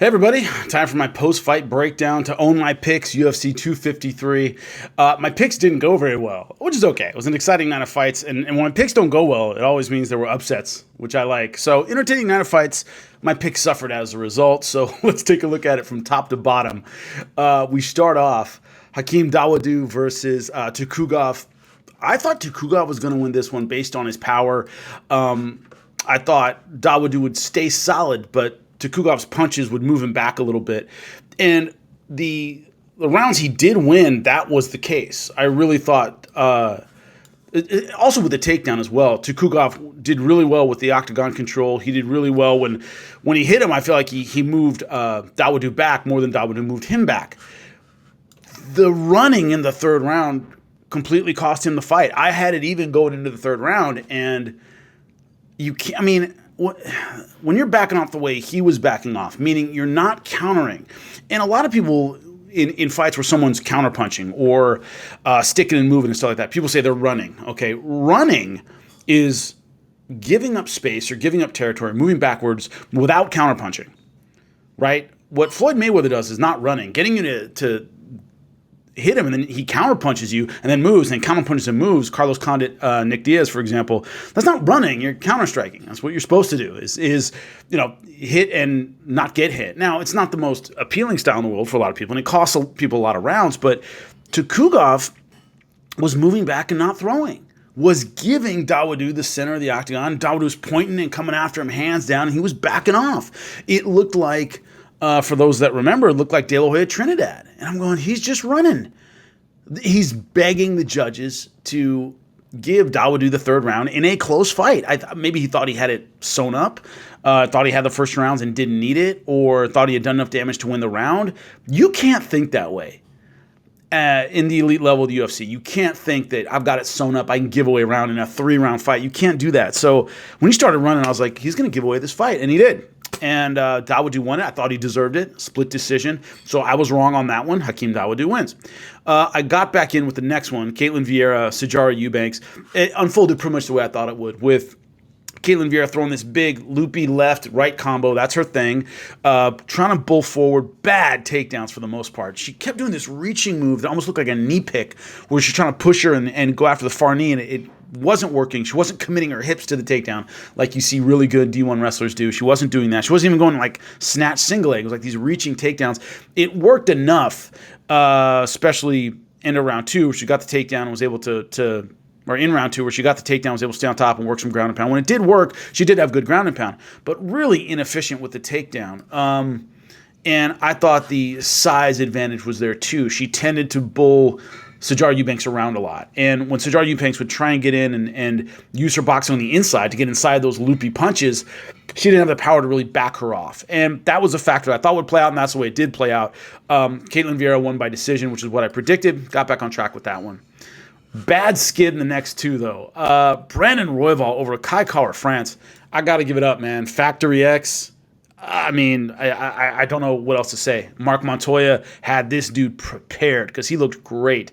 Hey everybody, time for my post-fight breakdown to own my picks, UFC 253. My picks didn't go very well, which is okay. It was an exciting night of fights, and when my picks don't go well, it always means there were upsets, which I like. So, entertaining night of fights, my picks suffered as a result, so let's take a look at it from top to bottom. We start off, Hakeem Dawodu versus Tukugov. I thought Tukugov was going to win this one based on his power. I thought Dawodu would stay solid, but Tukugov's punches would move him back a little bit. And the rounds he did win, that was the case. I really thought, also with the takedown as well, Tukugov did really well with the octagon control. He did really well when he hit him. I feel like he moved Dawodu back more than Dawodu moved him back. The running in the third round completely cost him the fight. I had it even going into the third round, and you can't, I mean, when you're backing off the way he was backing off, meaning you're not countering, and a lot of people in fights where someone's counterpunching or sticking and moving and stuff like that, people say they're running. Okay, running is giving up space or giving up territory, moving backwards without counterpunching, right? What Floyd Mayweather does is not running, getting you to hit him, and then he counterpunches you and then moves and counterpunches and moves. Carlos Condit, Nick Diaz, for example. That's not running. You're counter-striking. That's what you're supposed to do is hit and not get hit. Now, it's not the most appealing style in the world for a lot of people, and it costs people a lot of rounds, but Tukugov was moving back and not throwing, was giving Dawodu the center of the octagon. Dawodu was pointing and coming after him hands down, and he was backing off. It looked like, for those that remember, it looked like De La Hoya Trinidad. And I'm going, he's just running. He's begging the judges to give Dawodu the third round in a close fight. Maybe he thought he had it sewn up, thought he had the first rounds and didn't need it, or thought he had done enough damage to win the round. You can't think that way. In the elite level of the UFC, you can't think that I've got it sewn up, I can give away a round in a 3-round fight. You can't do that. So when he started running, I was like, he's going to give away this fight, and he did. And Dawodu won it. I thought he deserved it. Split decision. So I was wrong on that one. Hakeem Dawodu wins. I got back in with the next one, Caitlin Vieira, Sijara Eubanks. It unfolded pretty much the way I thought it would, with Caitlin Vieira throwing this big loopy left-right combo. That's her thing. Trying to bull forward. Bad takedowns for the most part. She kept doing this reaching move that almost looked like a knee pick, where she's trying to push her and go after the far knee, and it wasn't working. She wasn't committing her hips to the takedown like you see really good D1 wrestlers do. She wasn't doing that. She wasn't even going like snatch single leg. It was like these reaching takedowns. It worked enough, especially into round two, where she got the takedown and was able or in round two, where she got the takedown, was able to stay on top and work some ground and pound. When it did work, she did have good ground and pound, but really inefficient with the takedown. And I thought the size advantage was there too. She tended to bull Sijara Eubanks around a lot. And when Sijara Eubanks would try and get in and use her boxing on the inside to get inside those loopy punches, she didn't have the power to really back her off. And that was a factor I thought would play out, and that's the way it did play out. Caitlin Vieira won by decision, which is what I predicted. Got back on track with that one. Bad skid in the next two, though. Brandon Royval over Kai Kara-France. I got to give it up, man. Factory X. I mean, I don't know what else to say. Mark Montoya had this dude prepared because he looked great.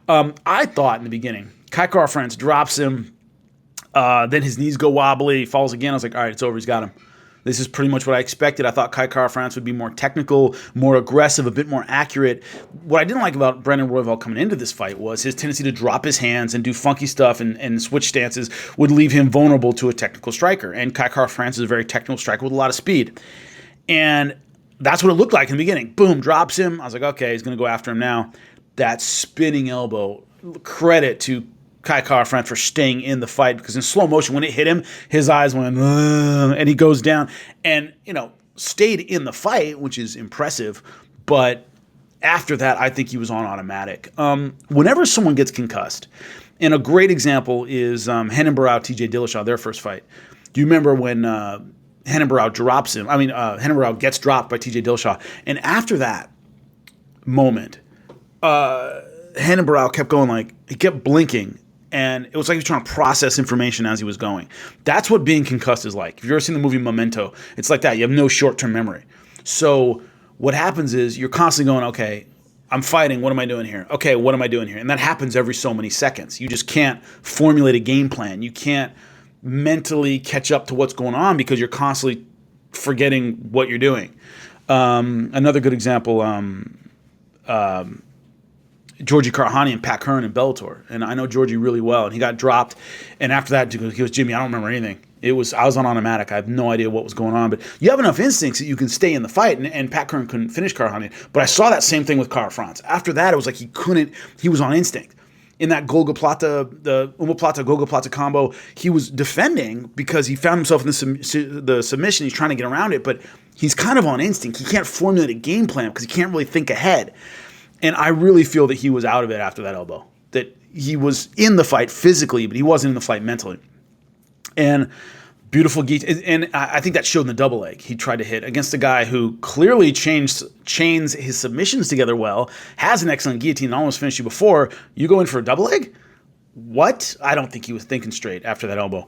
I thought in the beginning, Kai Kara-France drops him, then his knees go wobbly, he falls again. I was like, all right, it's over. He's got him. This is pretty much what I expected. I thought Kai Kara-France would be more technical, more aggressive, a bit more accurate. What I didn't like about Brandon Royval coming into this fight was his tendency to drop his hands and do funky stuff and switch stances would leave him vulnerable to a technical striker. And Kai Kara-France is a very technical striker with a lot of speed. And that's what it looked like in the beginning. Boom, drops him. I was like, okay, he's going to go after him now. That spinning elbow, credit to Kai Kara-France for staying in the fight, because in slow motion, when it hit him, his eyes went, and he goes down and, stayed in the fight, which is impressive. But after that, I think he was on automatic. Whenever someone gets concussed, and a great example is Renan Barão, TJ Dillashaw, their first fight. Do you remember when Renan Barão drops him? Renan Barão gets dropped by TJ Dillashaw. And after that moment, Renan Barão kept going, he kept blinking. And it was like he was trying to process information as he was going. That's what being concussed is like. If you've ever seen the movie Memento, it's like that. You have no short-term memory. So what happens is you're constantly going, okay, I'm fighting. What am I doing here? Okay, what am I doing here? And that happens every so many seconds. You just can't formulate a game plan. You can't mentally catch up to what's going on because you're constantly forgetting what you're doing. Another good example, Georgie Karahani and Pat Curran in Bellator. And I know Georgie really well, and he got dropped. And after that, he goes, Jimmy, I don't remember anything. I was on automatic. I have no idea what was going on. But you have enough instincts that you can stay in the fight. And Pat Curran couldn't finish Karahani. But I saw that same thing with Kara France. After that, it was like he was on instinct. In that Golga Plata, the Omoplata Golga Plata combo, he was defending because he found himself in the submission. He's trying to get around it, but he's kind of on instinct. He can't formulate a game plan because he can't really think ahead. And I really feel that he was out of it after that elbow. That he was in the fight physically, but he wasn't in the fight mentally. And beautiful guillotine. And I think that showed in the double leg. He tried to hit against a guy who clearly chains his submissions together well, has an excellent guillotine, and almost finished you before. You go in for a double leg? What? I don't think he was thinking straight after that elbow.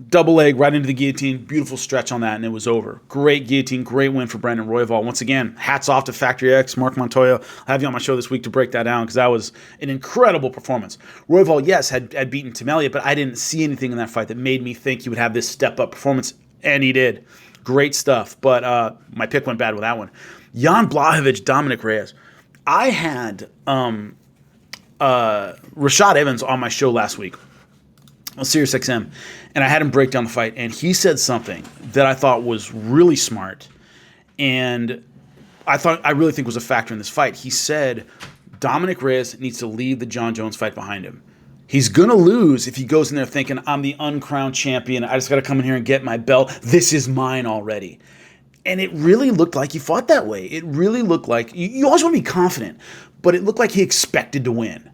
Double leg right into the guillotine. Beautiful stretch on that, and it was over. Great guillotine. Great win for Brandon Royval. Once again, hats off to Factory X, Mark Montoya. I'll have you on my show this week to break that down because that was an incredible performance. Royval, yes, had beaten Tim Elliott, but I didn't see anything in that fight that made me think he would have this step-up performance, and he did. Great stuff, but my pick went bad with that one. Jan Blachowicz, Dominic Reyes. I had Rashad Evans on my show last week on SiriusXM, and I had him break down the fight, and he said something that I thought was really smart, and I really think was a factor in this fight. He said Dominic Reyes needs to leave the John Jones fight behind him. He's going to lose if he goes in there thinking, I'm the uncrowned champion, I just got to come in here and get my belt, this is mine already. And it really looked like he fought that way. It really looked like, you always want to be confident, but it looked like he expected to win.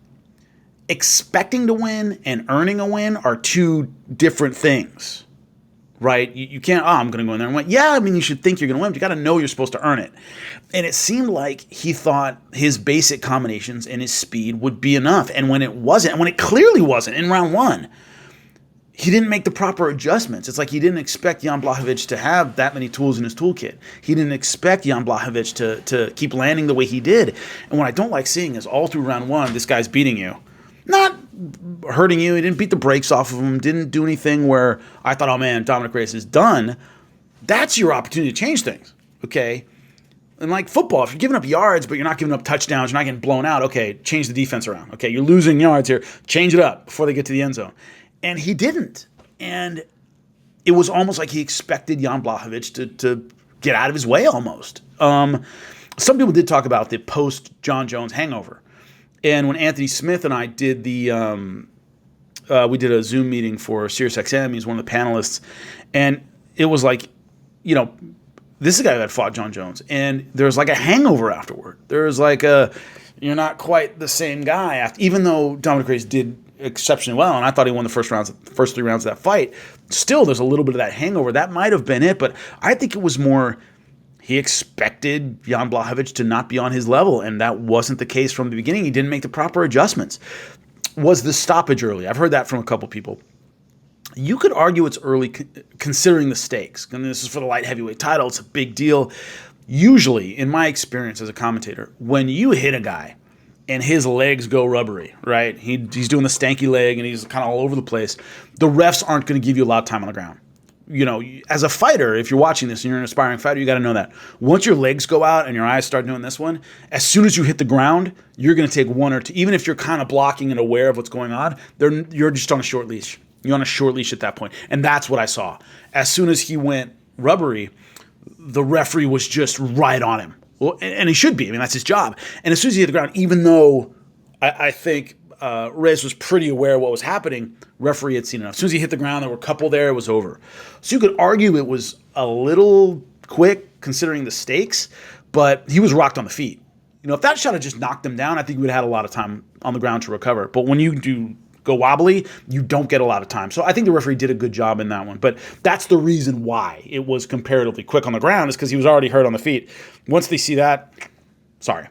Expecting to win and earning a win are two different things, right? You can't, I'm going to go in there and win. Yeah, I mean, you should think you're going to win, but you got to know you're supposed to earn it. And it seemed like he thought his basic combinations and his speed would be enough. And when it wasn't, and when it clearly wasn't in round one, he didn't make the proper adjustments. It's like he didn't expect Jan Blachowicz to have that many tools in his toolkit. He didn't expect Jan Blachowicz to keep landing the way he did. And what I don't like seeing is all through round one, this guy's beating you. Not hurting you. He didn't beat the brakes off of him. Didn't do anything where I thought, oh man, Dominic Reyes is done. That's your opportunity to change things, okay? And like football, if you're giving up yards, but you're not giving up touchdowns, you're not getting blown out, okay, change the defense around. Okay, you're losing yards here. Change it up before they get to the end zone. And he didn't. And it was almost like he expected Jan Blachowicz to get out of his way almost. Some people did talk about the post-John Jones hangover. And when Anthony Smith and I did we did a Zoom meeting for SiriusXM, he's one of the panelists, and it was like, this is a guy who had fought John Jones, and there's like a hangover afterward. There's like you're not quite the same guy, even though Dominic Reyes did exceptionally well, and I thought he won the first 3 rounds of that fight. Still, there's a little bit of that hangover. That might have been it, but I think it was more he expected Jan Blachowicz to not be on his level, and that wasn't the case from the beginning. He didn't make the proper adjustments. Was the stoppage early? I've heard that from a couple people. You could argue it's early considering the stakes. And this is for the light heavyweight title. It's a big deal. Usually, in my experience as a commentator, when you hit a guy and his legs go rubbery, right? He's doing the stanky leg and he's kind of all over the place. The refs aren't going to give you a lot of time on the ground. As a fighter, if you're watching this and you're an aspiring fighter, you got to know that. Once your legs go out and your eyes start doing this one, as soon as you hit the ground, you're going to take one or two. Even if you're kind of blocking and aware of what's going on, you're just on a short leash. You're on a short leash at that point. And that's what I saw. As soon as he went rubbery, the referee was just right on him. Well, and he should be. I mean, that's his job. And as soon as he hit the ground, even though I think Reyes was pretty aware of what was happening, referee had seen enough. As soon as he hit the ground, there were a couple there, it was over. So you could argue it was a little quick considering the stakes, but he was rocked on the feet. If that shot had just knocked him down, I think we would have had a lot of time on the ground to recover. But when you do go wobbly, you don't get a lot of time. So I think the referee did a good job in that one. But that's the reason why it was comparatively quick on the ground, is because he was already hurt on the feet. Once they see that, sorry.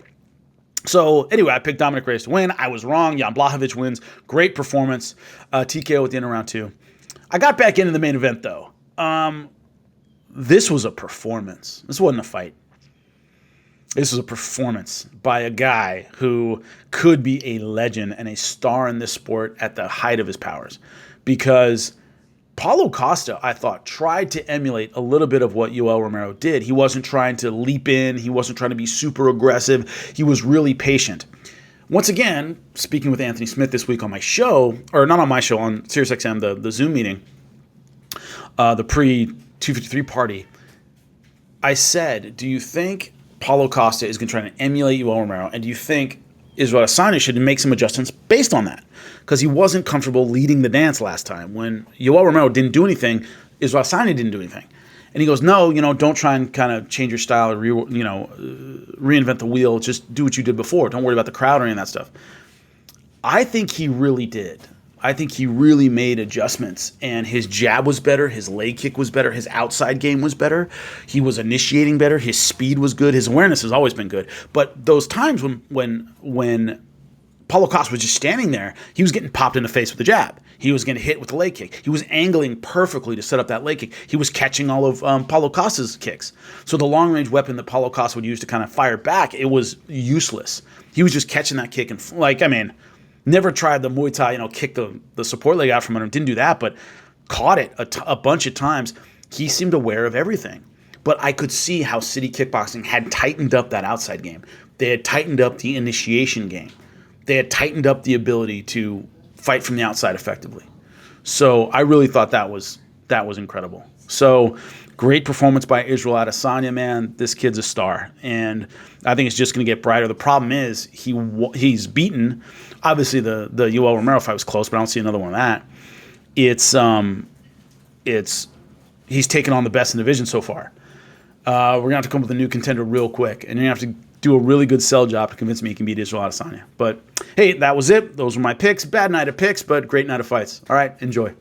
So anyway, I picked Dominic Reyes to win. I was wrong. Jan Blachowicz wins. Great performance. TKO at the end of round 2. I got back into the main event, though. This was a performance. This wasn't a fight. This was a performance by a guy who could be a legend and a star in this sport at the height of his powers. Because Paulo Costa, I thought, tried to emulate a little bit of what Yoel Romero did. He wasn't trying to leap in. He wasn't trying to be super aggressive. He was really patient. Once again, speaking with Anthony Smith this week on my show, or not on my show, on SiriusXM, the Zoom meeting, the pre-253 party, I said, do you think Paulo Costa is going to try to emulate Yoel Romero, and do you think Israel Adesanya should make some adjustments based on that? Because he wasn't comfortable leading the dance last time. When Yoel Romero didn't do anything, Israel Adesanya didn't do anything. And he goes, no, don't try and kind of change your style or, reinvent the wheel. Just do what you did before. Don't worry about the crowd or any of that stuff. I think he really did. I think he really made adjustments, and his jab was better, his leg kick was better, his outside game was better, he was initiating better, his speed was good, his awareness has always been good. But those times when Paulo Costa was just standing there, he was getting popped in the face with the jab. He was getting hit with the leg kick. He was angling perfectly to set up that leg kick. He was catching all of Paulo Costa's kicks. So the long-range weapon that Paulo Costa would use to kind of fire back, it was useless. He was just catching that kick and, never tried the Muay Thai, kick the support leg out from under him. Didn't do that, but caught it a bunch of times. He seemed aware of everything. But I could see how City Kickboxing had tightened up that outside game. They had tightened up the initiation game. They had tightened up the ability to fight from the outside effectively. So I really thought that was incredible. So great performance by Israel Adesanya, man. This kid's a star, and I think it's just going to get brighter. The problem is he's beaten. Obviously, the Yoel Romero fight was close, but I don't see another one of that. He's taken on the best in the division so far. We're gonna have to come up with a new contender real quick, and you're gonna have to do a really good sell job to convince me he can beat Israel Adesanya. But hey, that was it. Those were my picks. Bad night of picks, but great night of fights. All right, enjoy.